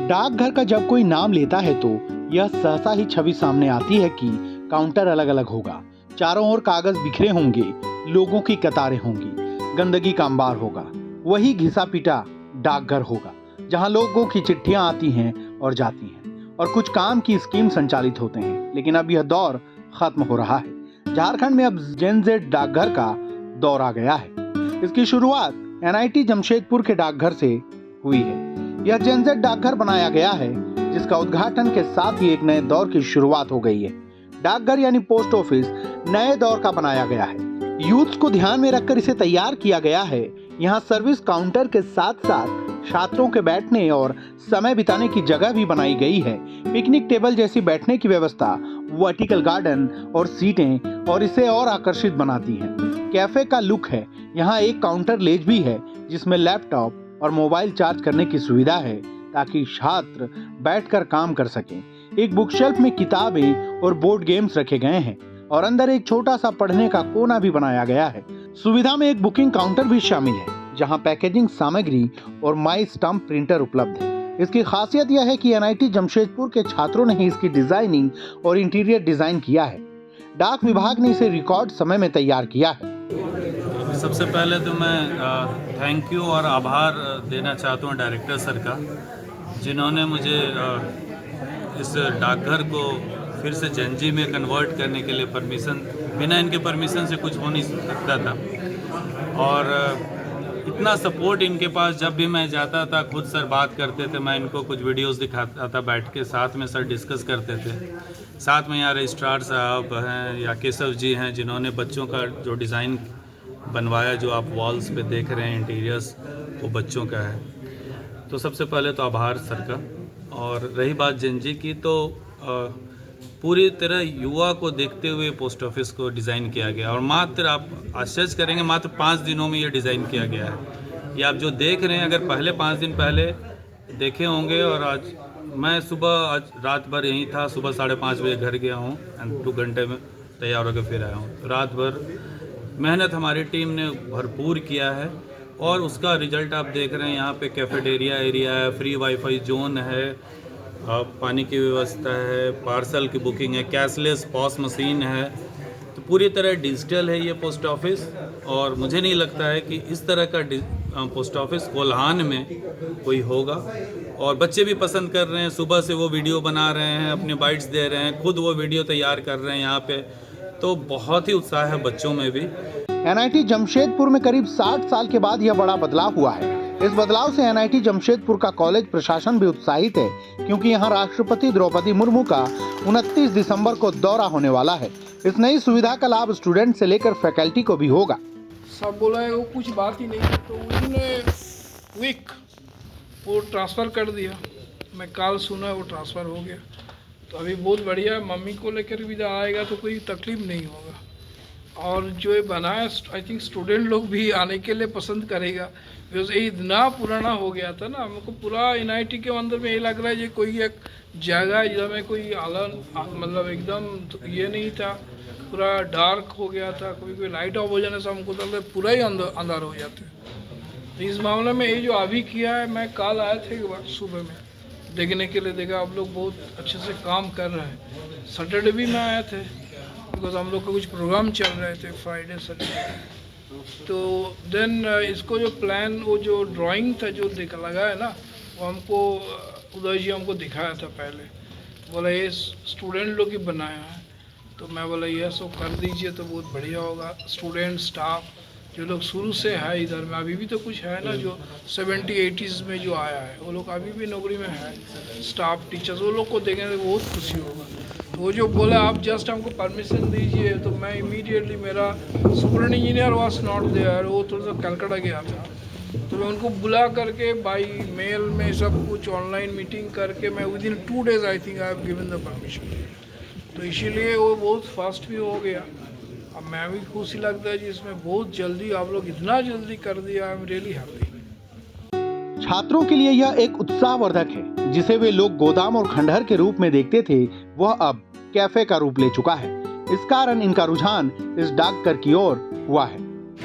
डाकघर का जब कोई नाम लेता है तो यह सहसा ही छवि सामने आती है कि काउंटर अलग अलग होगा, चारों ओर कागज बिखरे होंगे, लोगों की कतारें होंगी, गंदगी का अंबार होगा। वही घिसा पिटा डाकघर होगा जहां लोगों की चिट्ठियां आती हैं और जाती हैं और कुछ काम की स्कीम संचालित होते हैं। लेकिन अब यह दौर खत्म हो रहा है। झारखंड में अब जेन जेड डाकघर का दौर आ गया है। इसकी शुरुआत एनआईटी जमशेदपुर के डाकघर से हुई है। यह जेन जेड डाकघर बनाया गया है जिसका उद्घाटन के साथ ही एक नए दौर की शुरुआत हो गई है। डाकघर यानी पोस्ट ऑफिस नए दौर का बनाया गया है। यूथ को ध्यान में रखकर इसे तैयार किया गया है। यहाँ सर्विस काउंटर के साथ साथ छात्रों के बैठने और समय बिताने की जगह भी बनाई गई है। पिकनिक टेबल जैसी बैठने की व्यवस्था, वर्टिकल गार्डन और सीटें और इसे और आकर्षित बनाती हैं। कैफे का लुक है। यहाँ एक काउंटर लेज भी है जिसमें लैपटॉप और मोबाइल चार्ज करने की सुविधा है ताकि छात्र बैठकर काम कर सकें। एक बुक शेल्फ में किताबें और बोर्ड गेम्स रखे गए हैं और अंदर एक छोटा सा पढ़ने का कोना भी बनाया गया है। सुविधा में एक बुकिंग काउंटर भी शामिल है जहां पैकेजिंग सामग्री और माई स्टैम्प प्रिंटर उपलब्ध है। इसकी खासियत यह है कि एनआईटी जमशेदपुर के छात्रों ने ही इसकी डिजाइनिंग और इंटीरियर डिजाइन किया है। डाक विभाग ने इसे रिकॉर्ड समय में तैयार किया है। सबसे पहले तो मैं थैंक यू और आभार देना चाहता हूँ डायरेक्टर सर का, जिन्होंने मुझे इस डाकघर को फिर से जेनजी में कन्वर्ट करने के लिए परमिशन, बिना इनके परमिशन से कुछ हो नहीं सकता था। और इतना सपोर्ट इनके पास, जब भी मैं जाता था खुद सर बात करते थे, मैं इनको कुछ वीडियोस दिखाता था, बैठ के साथ में सर डिस्कस करते थे। साथ में यहाँ रजिस्ट्रार साहब हैं या केशव जी हैं जिन्होंने बच्चों का जो डिज़ाइन बनवाया, जो आप वॉल्स पे देख रहे हैं इंटीरियर्स, वो बच्चों का है। तो सबसे पहले तो आभार सर का। और रही बात जेनजी की, तो पूरी तरह युवा को देखते हुए पोस्ट ऑफिस को डिज़ाइन किया गया और मात्र, आप आश्चर्य करेंगे, मात्र 5 दिनों में ये डिज़ाइन किया गया है। ये आप जो देख रहे हैं, अगर पहले 5 दिन पहले देखे होंगे, और आज मैं आज रात भर यहीं था, सुबह 5:30 बजे घर गया हूँ एंड 2 घंटे में तैयार होकर फिर आया हूँ। तो रात भर मेहनत हमारी टीम ने भरपूर किया है और उसका रिजल्ट आप देख रहे हैं। यहाँ पे कैफेटेरिया एरिया है, फ्री वाईफाई जोन है, पानी की व्यवस्था है, पार्सल की बुकिंग है, कैशलेस पॉस मशीन है। तो पूरी तरह डिजिटल है ये पोस्ट ऑफिस। और मुझे नहीं लगता है कि इस तरह का पोस्ट ऑफिस कोल्हान में कोई होगा। और बच्चे भी पसंद कर रहे हैं, सुबह से वो वीडियो बना रहे हैं, अपने बाइट्स दे रहे हैं, खुद वो वीडियो तैयार कर रहे हैं यहाँ पे। तो बहुत ही उत्साह है बच्चों में भी। एनआईटी जमशेदपुर में करीब 60 साल के बाद यह बड़ा बदलाव हुआ है। इस बदलाव से एनआईटी जमशेदपुर का कॉलेज प्रशासन भी उत्साहित है क्योंकि यहाँ राष्ट्रपति द्रौपदी मुर्मू का 29 दिसंबर को दौरा होने वाला है। इस नई सुविधा का लाभ स्टूडेंट से लेकर फैकल्टी को भी होगा। सब बोला है वो कुछ बात ही नहीं, तो उन्होंने क्विक वो ट्रांसफ़र कर दिया। मैं कल सुना वो ट्रांसफ़र हो गया, तो अभी बहुत बढ़िया है। मम्मी को लेकर भी आएगा तो कोई तकलीफ नहीं होगा। और जो ये बनाया, आई थिंक स्टूडेंट लोग भी आने के लिए पसंद करेगा, बिकॉज ये इतना पुराना हो गया था ना। हमको पूरा एनआईटी के अंदर में ये लग रहा है ये कोई एक जगह है जिसमें कोई आलन, मतलब एकदम ये नहीं था, पूरा डार्क हो गया था। कोई लाइट ऑफ हो जाने से हमको तो पूरा ही अंधार हो जाते। तो इस मामले में ये जो अभी किया है, मैं कल आए थे एक बार सुबह में देखने के लिए, देखा आप लोग बहुत अच्छे से काम कर रहे हैं। सैटरडे भी मैं आए थे बिकॉज हम लोग का कुछ प्रोग्राम चल रहे थे फ्राइडे सैटरडे। तो देन इसको जो प्लान, वो जो ड्राइंग था जो लगा है ना, वो हमको उदय जी हमको दिखाया था पहले। बोला ये स्टूडेंट लोग ही बनाया है। तो मैं बोला ये सब कर दीजिए तो बहुत बढ़िया होगा। स्टूडेंट स्टाफ जो लोग शुरू से है इधर में, अभी भी तो कुछ है ना जो 70-80s में जो आया है, वो लोग अभी भी नौकरी में है, स्टाफ टीचर्स, वो लोग को देखेंगे तो बहुत खुशी होगा। वो जो बोला आप जस्ट हमको परमिशन दीजिए, तो मैं इमीडिएटली, मेरा super engineer was not there, वो थोड़ा सा कलकत्ता गया था, तो मैं उनको बुला करके बाई मेल में सब कुछ ऑनलाइन मीटिंग करके मैं within 2 days I think I have given the permission. तो इसीलिए वो बहुत फास्ट भी हो गया। अब मैं भी खुशी लगता है जी, इसमें बहुत जल्दी आप लोग इतना जल्दी कर दिया, आई एम रियली हैप्पी। छात्रों के लिए यह एक उत्साहवर्धक है। जिसे वे लोग गोदाम और खंडहर के रूप में देखते थे, वह अब कैफे का रूप ले चुका है। इस कारण इनका रुझान इस डाकघर की ओर हुआ है।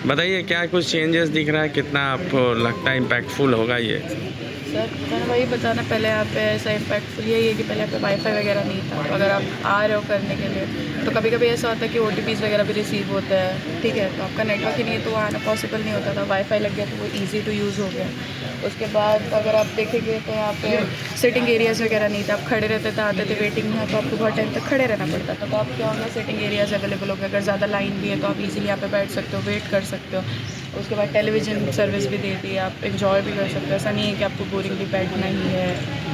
बताइए क्या कुछ चेंजेस दिख रहा है, कितना आपको लगता है इम्पैक्टफुल होगा ये? सर मैंने वही बताना, पहले यहाँ पे ऐसा इम्पैक्टफुल यही है कि पहले यहाँ पे वाईफाई वगैरह नहीं था, तो अगर आप आ रहे हो करने के लिए तो कभी कभी ऐसा होता है कि OTPs वगैरह भी रिसीव होते हैं, ठीक है, तो आपका नेटवर्क ही नहीं है तो वहाँ आना पॉसिबल नहीं होता था। वाईफाई लग गया तो वो ईजी टू यूज़ हो गया। उसके बाद अगर आप देखेंगे तो यहाँ पे सिटिंग एरियाज़ वगैरह नहीं था, आप खड़े रहते थे, आते थे वेटिंग में तो आपको बहुत टाइम तक खड़े रहना पड़ता था। तो आप क्या होगा, सिटिंग एरियाज़ अवेलेबल हो गए, अगर ज़्यादा लाइन भी है तो आप इजीली यहाँ पे बैठ सकते हो, वेट कर सकते हो। उसके बाद टेलीविज़न सर्विस भी देती है, आप इंजॉय भी कर सकते हो, ऐसा नहीं है कि आपको बोरिंगली बैठना ही है।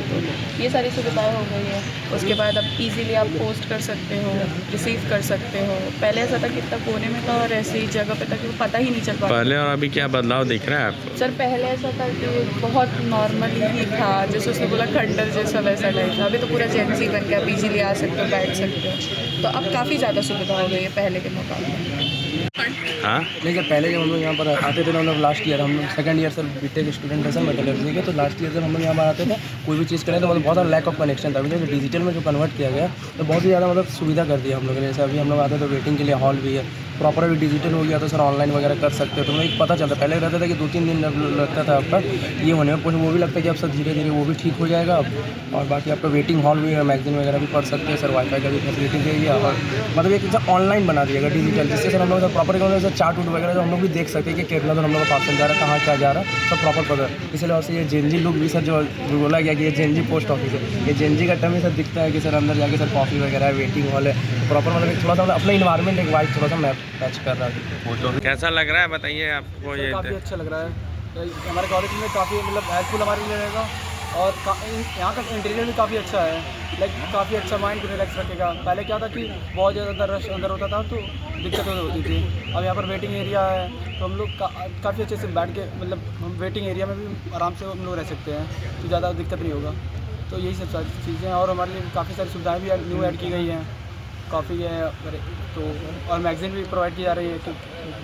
तो ये सारी सुविधाएं हो गई है। उसके बाद अब इजीली आप पोस्ट कर सकते हो, रिसीव कर सकते हो। पहले ऐसा था कि इतना कोने में था और ऐसी जगह पे था कि वो पता ही नहीं चल पाता। पहले और अभी क्या बदलाव दिख रहा है आपको? सर पहले ऐसा था कि बहुत नॉर्मल ही था, जैसे उसने बोला खंडर जैसा वैसा टाइप था। अभी तो पूरा जेंसी बन के आप इजीली आ सकते हो, बैठ सकते हो। तो अब काफ़ी ज़्यादा सुविधा हो गई है पहले के मुकाबले। हाँ, नहीं सर, पहले जब हम लोग यहाँ पर आते थे ना, हम लोग लास्ट ईयर, हम लोग second year sir BTech student है सर मेटलर्जी के, तो लास्ट ईयर जब हम लोग यहाँ पर आते थे कोई भी चीज़ करें तो मतलब बहुत सारा लैक ऑफ कनेक्शन था। अभी तो डिजिटल में जो कन्वर्ट किया गया तो बहुत ही ज़्यादा मतलब सुविधा कर दिया हम लोगों ने। जैसे अभी हम लोग आते तो वेटिंग के लिए हॉल भी है, प्रॉपर अभी डिजिटल हो गया तो सर ऑनलाइन वगैरह कर सकते हो। तो एक पता चलता, पहले रहता था कि 2-3 दिन लगता था आपका ये होने में, कुछ वो भी लगता है कि अब सर धीरे धीरे वो भी ठीक हो जाएगा अब। और बाकी आपका वेटिंग हॉल भी है, मैगजीन वगैरह भी पढ़ सकते हैं सर, वाईफाई का भी फैसिलिटी दे दिया और मतलब एक ऑनलाइन बना दिएगा डिजिटल, जिससे सर हम लोग प्रॉपर चार्ट वूट वगैरह जो हम लोग भी देख सकते हैं कि कितना तो हम लोग का पार्सल जा रहा है, कहाँ क्या जा रहा है, सब प्रॉपर पता है। इसलिए और ये जेनजी लुक भी सर जो बोला गया कि ये जेनजी पोस्ट ऑफिस है, ये जेनजी का टर्म ही सर दिखता है कि सर अंदर जाके सर कॉफ़ी वगैरह है, वेटिंग हॉल है, प्रॉपर मतलब थोड़ा सा अपना इन्वायरमेंट एक वाइब थोड़ा सा मैच कर रहा है। कैसा लग रहा है बताइए आपको? ये काफ़ी अच्छा लग रहा है, हमारे कॉलेज में काफ़ी मतलब हेल्पफुल हमारे लिए रहेगा और यहाँ का इंटीरियर भी काफ़ी अच्छा है, लाइक काफ़ी अच्छा, माइंड को रिलैक्स रखेगा। पहले क्या था कि बहुत ज़्यादा रश अंदर होता था तो दिक्कत होती थी। अब यहाँ पर वेटिंग एरिया है तो हम लोग काफ़ी अच्छे से बैठ के मतलब हम वेटिंग एरिया में भी आराम से हम लोग रह सकते हैं, तो ज़्यादा दिक्कत नहीं होगा। तो यही सब सारी चीज़ें हैं और हमारे लिए काफ़ी सारी सुविधाएँ भी न्यू ऐड की गई हैं, काफ़ी है तो, और मैगज़ीन भी प्रोवाइड की जा रही है कि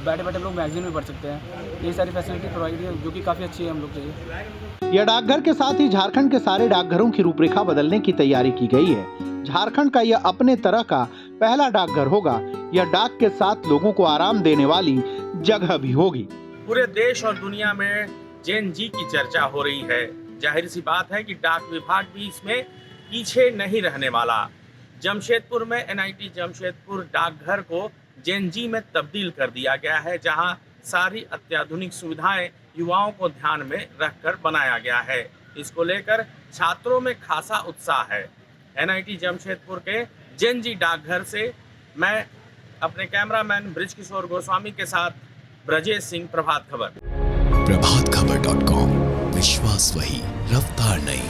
बैठे बैठे लोग मैगज़ीन भी पढ़ सकते हैं। ये सारी फैसिलिटी प्रोवाइड है जो कि काफ़ी अच्छी है हम लोग के लिए। यह डाकघर के साथ ही झारखंड के सारे डाकघरों की रूपरेखा बदलने की तैयारी की गई है। झारखंड का यह अपने तरह का पहला डाकघर होगा। यह डाक के साथ लोगों को आराम देने वाली जगह भी होगी। पूरे देश और दुनिया में जेन जी की चर्चा हो रही है। जाहिर सी बात है कि डाक विभाग भी इसमें पीछे नहीं रहने वाला। जमशेदपुर में NIT जमशेदपुर डाकघर को जेन जी में तब्दील कर दिया गया है, जहां सारी अत्याधुनिक सुविधाएं युवाओं को ध्यान में रखकर बनाया गया है। इसको लेकर छात्रों में खासा उत्साह है। NIT जमशेदपुर के जेन जी डाकघर से मैं अपने कैमरामैन ब्रिजकिशोर गोस्वामी के साथ ब्रजेश सिंह, प्रभात खबर। प्रभातखबर.com, विश्वास वही, रफ्तार नहीं।